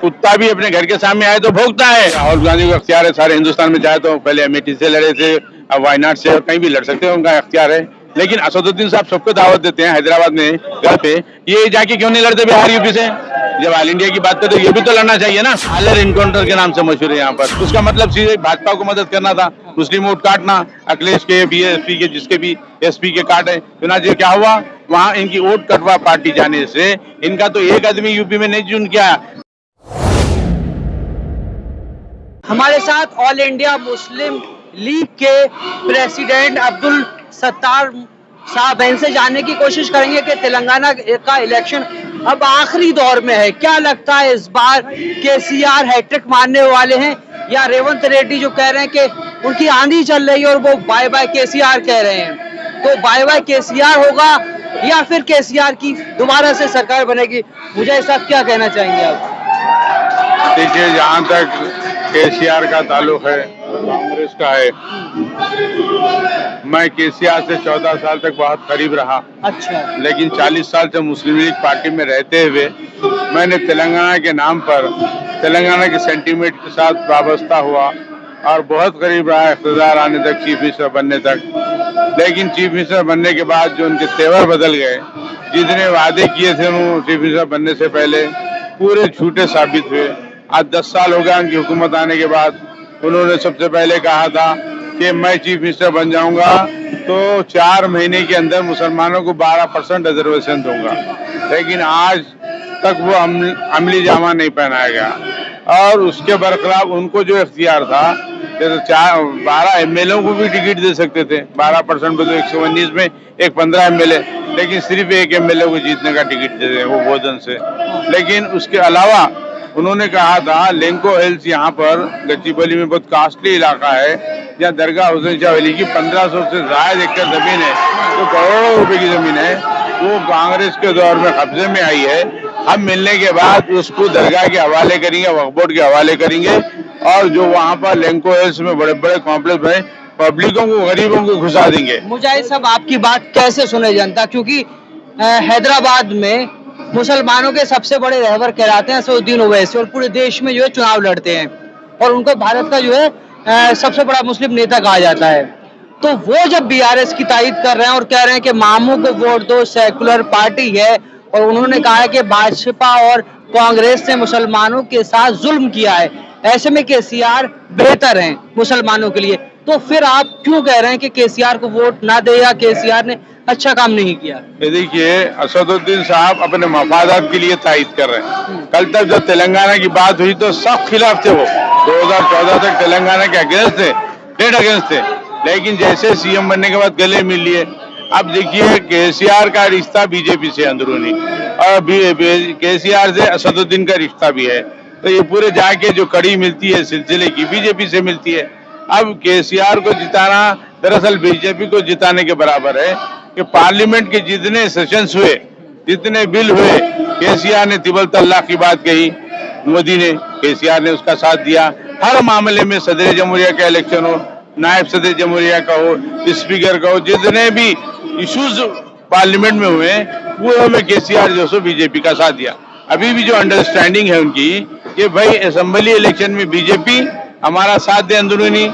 कुत्ता भी अपने घर के सामने आए तो भौंकता है। राहुल गांधी का अख्तियार है सारे हिंदुस्तान में, चाहे तो पहले अमेठी से लड़े थे, अब वायनाड से, और कहीं भी लड़ सकते हैं, उनका अख्तियार है। लेकिन असदुद्दीन साहब सबको दावत देते हैं हैदराबाद में घर पे, ये जाके क्यों नहीं लड़ते बिहार यूपी से? जब ऑल इंडिया की बात करते तो ये भी तो लड़ना चाहिए ना। हालर इनकाउंटर के नाम से मशहूर है यहाँ पर। उसका मतलब सीधे भाजपा को मदद करना था, मुस्लिम वोट काटना। अखिलेश के, बीएसपी के, जिसके भी एसपी के काटे। चुनाव क्या हुआ वहाँ, इनकी वोट कटवा पार्टी जाने से इनका तो एक आदमी यूपी में नहीं चुन किया। हमारे साथ ऑल इंडिया मुस्लिम लीग के प्रेसिडेंट अब्दुल सत्तार साहब हैं। इनसे जानने की कोशिश करेंगे कि तेलंगाना का इलेक्शन अब आखिरी दौर में है, क्या लगता है इस बार केसीआर हैट्रिक मारने वाले हैं, या रेवंत रेड्डी जो कह रहे हैं कि उनकी आंधी चल रही है और वो बाय बाय केसीआर कह रहे हैं, तो बाय बाय केसीआर होगा या फिर केसीआर की दोबारा से सरकार बनेगी? मुझे साहब क्या कहना चाहेंगे आप? देखिए, जहाँ तक केसीआर का ताल्लुक है, कांग्रेस का है, मैं केसीआर से 14 साल तक बहुत करीब रहा। अच्छा। लेकिन 40 साल से मुस्लिम लीग पार्टी में रहते हुए मैंने तेलंगाना के नाम पर, तेलंगाना के सेंटीमेंट के साथ वाबस्ता हुआ और बहुत करीब रहा इख्तियार आने तक, चीफ मिनिस्टर बनने तक। लेकिन चीफ मिनिस्टर बनने के बाद जो उनके तेवर बदल गए, जितने वादे किए थे उन्होंने चीफ मिनिस्टर बनने से पहले, पूरे झूठे साबित हुए। आज 10 साल हो गया उनकी हुकूमत आने के बाद। उन्होंने सबसे पहले कहा था कि मैं चीफ मिनिस्टर बन जाऊंगा तो 4 महीने के अंदर मुसलमानों को 12% रिजर्वेशन दूंगा, लेकिन आज तक वो अमली जामा नहीं पहनाया गया। और उसके बरखिलाफ उनको जो इख्तियार था, जैसे 12 एमएलए को भी टिकट दे सकते थे, 12% में तो 119 में एक 15 एमएलए, लेकिन सिर्फ एक एमएलए को जीतने का टिकट दे दें वो भोजन से। लेकिन उसके अलावा उन्होंने कहा था लेंको हिल्स, यहाँ पर गच्चीबली में बहुत कास्टली इलाका है, जहाँ दरगाह हुसैन शाह वली की 1500 से ज्यादा एकड़ जमीन है, तो करोड़ों रुपए की जमीन है, वो कांग्रेस के दौर में कब्जे में आई है। हम मिलने के बाद उसको दरगाह के हवाले करेंगे, वक्फ बोर्ड के हवाले करेंगे, और जो वहाँ पर लेंको हिल्स में बड़े बड़े कॉम्प्लेक्स बने, पब्लिकों को, गरीबों को घुसा देंगे। मुजाहिद साहब, आपकी बात कैसे सुने जनता, क्योंकि हैदराबाद में मुसलमानों के सबसे बड़े रहबर कहलाते हैं असदुद्दीन ओवैसी, और पूरे देश में जो है चुनाव लड़ते हैं, और उनको भारत का जो है सबसे बड़ा मुस्लिम नेता कहा जाता है। तो वो जब बीआरएस की तायद कर रहे हैं और कह रहे हैं कि मामू को वोट दो, सेकुलर पार्टी है, और उन्होंने कहा है कि भाजपा और कांग्रेस ने मुसलमानों के साथ जुल्म किया है, ऐसे में केसीआर बेहतर है मुसलमानों के लिए, तो फिर आप क्यों कह रहे हैं कि केसीआर को वोट ना दे या केसीआर ने अच्छा काम नहीं किया? देखिए, असदुद्दीन साहब अपने मफादात के लिए तायद कर रहे हैं। कल तक जब तेलंगाना की बात हुई तो सब खिलाफ थे वो, 2014 तक तेलंगाना के अगेंस्ट थे, डेड अगेंस्ट थे, लेकिन जैसे सीएम बनने के बाद गले मिल लिए। अब देखिए, केसीआर का रिश्ता बीजेपी से अंदरूनी, और केसीआर से असदुद्दीन का रिश्ता भी है, तो ये पूरे जाके जो कड़ी मिलती है सिलसिले की बीजेपी से मिलती है। अब केसीआर को जिताना दरअसल बीजेपी को जिताने के बराबर है कि पार्लियामेंट के जितने सेशंस हुए, जितने बिल हुए, केसीआर ने तिबल तल्लाक की बात कही, मोदी ने, केसीआर ने उसका साथ दिया। हर मामले में सदर जमहूरिया का इलेक्शन हो, नायब सदर जमहूरिया का हो, स्पीकर का हो, जितने भी इश्यूज पार्लियामेंट में हुए पूरे में केसीआर जो सो बीजेपी का साथ दिया। अभी भी जो अंडरस्टैंडिंग है उनकी कि भाई असेंबली इलेक्शन में बीजेपी हमारा साथ दे, अंदरूनी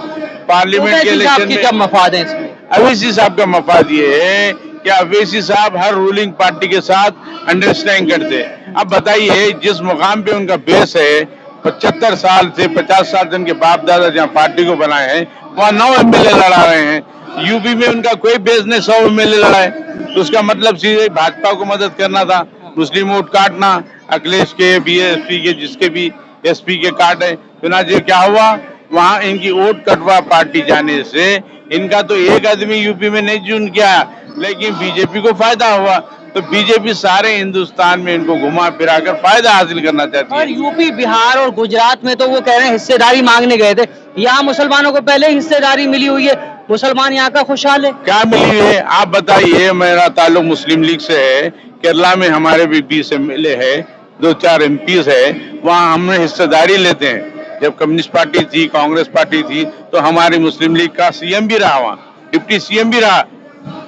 पार्लियामेंट के इलेक्शन में क्या मफाद है इसमें? अवैसी साहब का मफाद ये है कि अवैसी साहब हर रूलिंग पार्टी के साथ अंडरस्टैंड करते हैं। अब बताइए, जिस मुकाम पे उनका बेस है, 75 साल से 50 साल से उनके बाप दादा जहाँ पार्टी को बनाए हैं, वहाँ 9 एमएलए लड़ा रहे हैं। यूपी में उनका कोई बेस नहीं, 100 एमएलए लड़ाए, तो उसका मतलब सीधे भाजपा को मदद करना था, मुस्लिम वोट काटना। अखिलेश के, बीएसपी के, जिसके भी एसपी के काटे। चुनाव क्या हुआ वहाँ, इनकी वोट कटवा पार्टी जाने से इनका तो एक आदमी यूपी में नहीं चुन किया, लेकिन बीजेपी को फायदा हुआ। तो बीजेपी सारे हिंदुस्तान में इनको घुमा फिरा कर फायदा हासिल करना चाहती है। और यूपी, बिहार और गुजरात में तो वो कह रहे हैं हिस्सेदारी मांगने गए थे, यहाँ मुसलमानों को पहले हिस्सेदारी मिली हुई है, मुसलमान यहाँ का खुशहाल है। क्या मिली है आप बताइए? मेरा ताल्लुक मुस्लिम लीग से है, केरला में हमारे भी 20 एमएलए है, 2-4 एमपीज है, वहाँ हमने हिस्सेदारी लेते हैं। जब कम्युनिस्ट पार्टी थी, कांग्रेस पार्टी थी, तो हमारी मुस्लिम लीग का सीएम भी रहा, वहाँ डिप्टी सीएम भी रहा,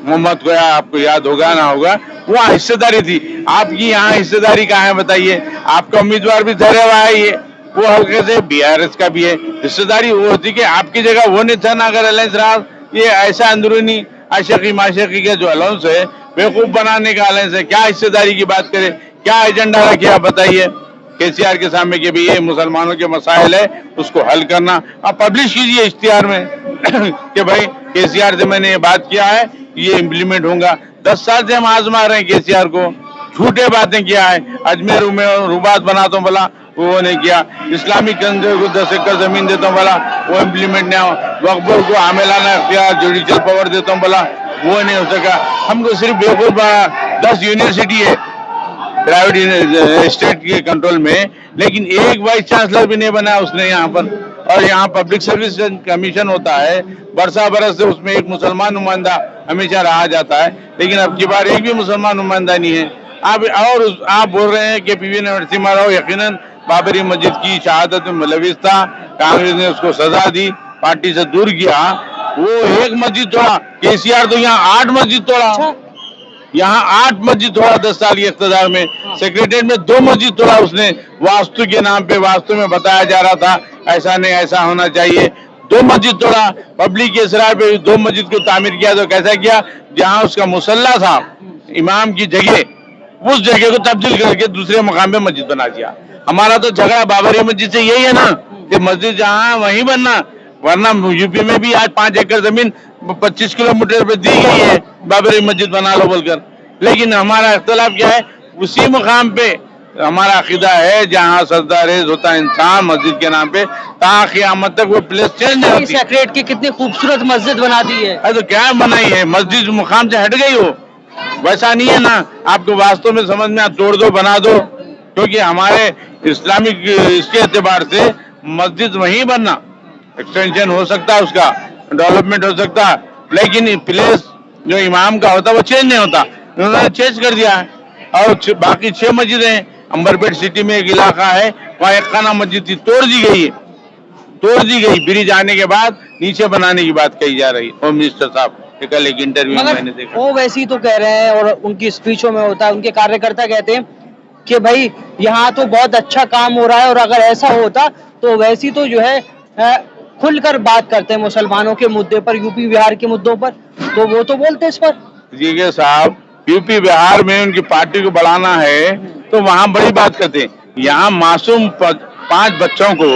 मोहम्मद को, आपको याद होगा ना होगा, वो हिस्सेदारी थी। आपकी यहाँ हिस्सेदारी कहाँ है बताइए? आपका उम्मीदवार भी ठहरा हुआ है, ये वो हल्के से बीआरएस का भी है। हिस्सेदारी वो होती कि आपकी जगह वो नहीं था ना, अगर अलायंस रहा। ये ऐसा अंदरूनी आशिकी माशिकी का जो अलाउंस है, बेवकूफ बनाने का अलायंस है। क्या हिस्सेदारी की बात करें, क्या एजेंडा रखे आप बताइए केसीआर के सामने कि भाई ये मुसलमानों के मसाइल है, उसको हल करना। आप पब्लिश कीजिए इश्तिहार में कि भाई केसीआर से मैंने ये बात किया है, ये इम्प्लीमेंट होगा। 10 साल से हम आजमा रहे हैं केसीआर को, झूठे बातें किया है। अजमेर में रुबात बनाता हूँ बोला, वो नहीं किया। इस्लामिक कंट्री को 10 एकड़ जमीन देता हूँ बोला, वो इम्प्लीमेंट नहीं हुआ। वक्फ को आमेलाना इख्तियार जुडिशियल पावर देता हूँ बोला, वो नहीं हो सका। हमको सिर्फ बेवकूफ 10 यूनिवर्सिटी है प्राइवेट स्टेट के कंट्रोल में, लेकिन एक वाइस चांसलर भी नहीं बनाया उसने यहाँ पर। और यहाँ पब्लिक सर्विस कमीशन होता है, बरसा बरस से उसमें एक मुसलमान नुमाइंदा हमेशा रहा जाता है, लेकिन अब की बार एक भी मुसलमान नुमाइंदा नहीं है। आप बोल रहे हैं कि पीवी नरसिम्हा राव यकीनन बाबरी मस्जिद की शहादत में मुलविस था, कांग्रेस ने उसको सजा दी, पार्टी से दूर किया। वो एक मस्जिद तोड़ा, केसीआर तो यहाँ 8 मस्जिद तोड़ा। यहाँ 8 मस्जिद तोड़ा 10 साल के इख्तियार में। सेक्रेटरीट में 2 मस्जिद तोड़ा उसने, वास्तु के नाम पे। वास्तु में बताया जा रहा था ऐसा नहीं ऐसा होना चाहिए। 2 मस्जिद तोड़ा, पब्लिक के इसरार पे 2 मस्जिद को तामीर किया। तो कैसा किया, जहाँ उसका मुसल्ला था इमाम की जगह, उस जगह को तब्दील करके दूसरे मकाम पे मस्जिद बना दिया। हमारा तो झगड़ा बाबरी मस्जिद से यही है ना कि मस्जिद जहाँ वहीं बनना, वरना यूपी में भी आज 5 एकड़ जमीन 25 किलोमीटर पे दी गई है, बाबरी मस्जिद बना लो बोलकर। लेकिन हमारा इख्तलाफ क्या है, उसी मुकाम पे हमारा अकीदा है जहाँ सजदा रेज़ होता है इंसान मस्जिद के नाम पे, ताकि क़यामत तक वो प्लेस चेंज नहीं होती। सेक्रेट की कितनी खूबसूरत मस्जिद बना दी है। अरे तो क्या बनाई है, मस्जिद मुकाम से हट गई हो, वैसा नहीं है ना। आपको वास्तव में समझ में तोड़ दो बना दो, क्योंकि हमारे इस्लामिक इसके एतबार से मस्जिद वहीं बनना, एक्सटेंशन हो सकता है, उसका डेवलपमेंट हो सकता है, लेकिन प्लेस जो इमाम का होता है वो चेंज नहीं होता। उन्होंने चेंज कर दिया है। और बाकी 6 मस्जिदें हैं। अंबरपेट सिटी में एक इलाका है, वहाँ एक खाना मस्जिद थी, तोड़ दी गई है, तोड़ दी गई। ब्रिज आने के बाद नीचे बनाने की बात कही जा रही है। होम मिनिस्टर साहब कल एक इंटरव्यू में मैंने देखा, वो वैसे ही तो कह रहे हैं, और उनकी स्पीचों में होता है, उनके कार्यकर्ता कहते हैं कि भाई यहाँ तो बहुत अच्छा काम हो रहा है, और अगर ऐसा होता तो वैसी तो जो है खुलकर बात करते हैं मुसलमानों के मुद्दे पर, यूपी बिहार के मुद्दों पर, तो वो तो बोलते इस पर। जी साहब, यूपी बिहार में उनकी पार्टी को बढ़ाना है तो वहाँ बड़ी बात करते हैं। यहाँ मासूम 5 बच्चों को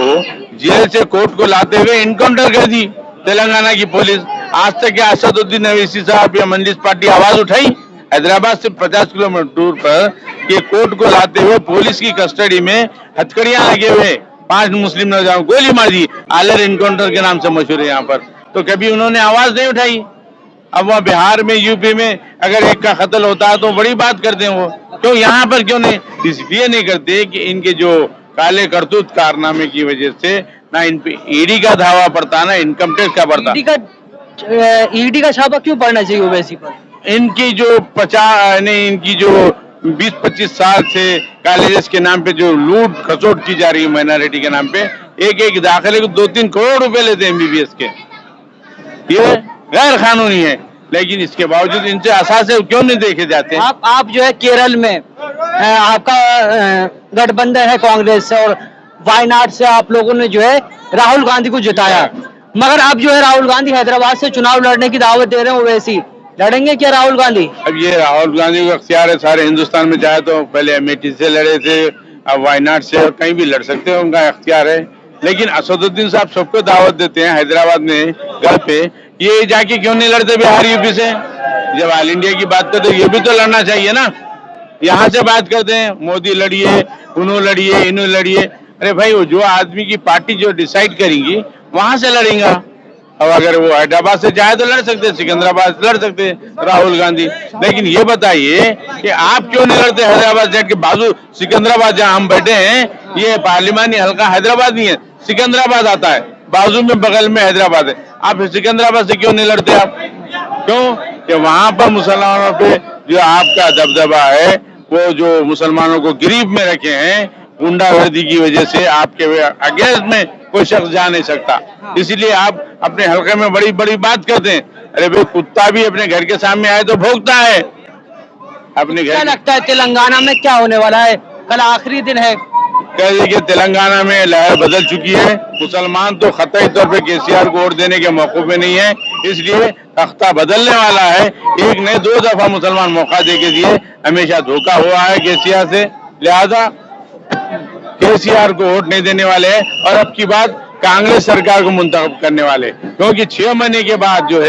जेल से कोर्ट को लाते हुए इनकाउंटर कर दी तेलंगाना की पुलिस। आज तक क्या असदुद्दीन अवैसी साहब या मंलिस पार्टी आवाज उठाई? हैदराबाद से 50 किलोमीटर दूर पर के कोर्ट को लाते हुए पुलिस की कस्टडी में हथकड़ियां लगे हुए 5 मुस्लिम नौजवान गोली मार दी। आलर इनकाउंटर के नाम से मशहूर है यहाँ पर, तो कभी उन्होंने आवाज नहीं उठाई। अब वह बिहार में, यूपी में अगर एक का कत्ल होता है तो बड़ी बात करते हैं वो, क्यों यहाँ पर क्यों नहीं? इसलिए नहीं करते कि इनके जो काले करतूत कारनामे की वजह से ना इन पे ईडी का धावा पड़ता, ना इनकम टैक्स का पड़ता। ईडी का छापा क्यों पड़ना चाहिए ओवैसी पर? इनकी जो 20-25 साल से कॉलेजेस के नाम पे जो लूट खसोट की जा रही है माइनॉरिटी के नाम पे, एक दाखिले को 2-3 करोड़ रुपए लेते हैं MBBS के। ये गैर कानूनी है, लेकिन इसके बावजूद इनसे असासे क्यों नहीं देखे जाते? आप जो है केरल में आपका गठबंधन है कांग्रेस से, और वायनाड से आप लोगों ने जो है राहुल गांधी को जिताया, मगर अब जो है राहुल गांधी हैदराबाद से चुनाव लड़ने की दावत दे रहे हैं। ओवैसी लड़ेंगे क्या राहुल गांधी? अब ये राहुल गांधी को अख्तियार है सारे हिंदुस्तान में, चाहे तो पहले अमेठी से लड़े थे, अब वायनाड से, और कहीं भी लड़ सकते हैं, उनका अख्तियार है। लेकिन असदुद्दीन साहब सबको दावत देते हैं हैदराबाद में घर पे, ये जाके क्यों नहीं लड़ते बिहार यूपी से? जब ऑल इंडिया की बात करते ये भी तो लड़ना चाहिए ना। यहाँ से बात करते हैं मोदी लड़िए, उन्होंने लड़िए, इन्होंने लड़िए। अरे भाई, वो जो आदमी की पार्टी जो डिसाइड करेंगी वहां से लड़ेगा। अब अगर वो हैदराबाद से जाए तो लड़ सकते, सिकंदराबाद से लड़ सकते राहुल गांधी। लेकिन ये बताइए कि आप क्यों नहीं लड़ते हैदराबाद से? के बाजू सिकंदराबाद जहाँ हम बैठे हैं, ये पार्लिमानी हल्का हैदराबाद नहीं है, सिकंदराबाद आता है, बाजू में बगल में हैदराबाद है। आप सिकंदराबाद से क्यों नहीं लड़ते? आप क्यों? कि वहां पर मुसलमानों पे जो आपका दबदबा है, वो जो मुसलमानों को गिरीब में रखे हैं, गुंडागर्दी की वजह से आपके अगेंस्ट में कोई शख्स जा नहीं सकता। इसीलिए आप अपने हल्के में बड़ी बड़ी बात करते हैं। अरे भाई कुत्ता भी अपने घर के सामने आए तो भौंकता है अपने क्या घर। लगता है तेलंगाना में क्या होने वाला है? कल आखिरी दिन है। कह देखिए तेलंगाना में लहर बदल चुकी है। मुसलमान तो खतई तौर पे केसीआर को वोट देने के मौके पे नहीं है, इसलिए तख्ता बदलने वाला है। एक ने 2 दफा मुसलमान मौका दे के दिए, हमेशा धोखा हुआ है केसीआर से, लिहाजा केसीआर को वोट नहीं देने वाले हैं और अब की बात कांग्रेस सरकार को मुंतखब करने वाले, क्योंकि 6 महीने के बाद जो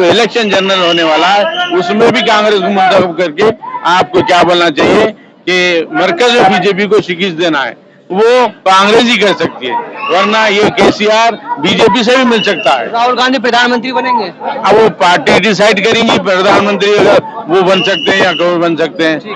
इलेक्शन जनरल होने वाला है उसमें भी कांग्रेस को मुंतखब करके आपको क्या बोलना चाहिए कि मरकज में बीजेपी को शिकस्त देना है, वो कांग्रेस ही कर सकती है, वरना ये केसीआर बीजेपी से भी मिल सकता है। राहुल गांधी प्रधानमंत्री बनेंगे? अब वो पार्टी डिसाइड करेंगी प्रधानमंत्री, अगर वो बन सकते हैं या कौन बन सकते हैं।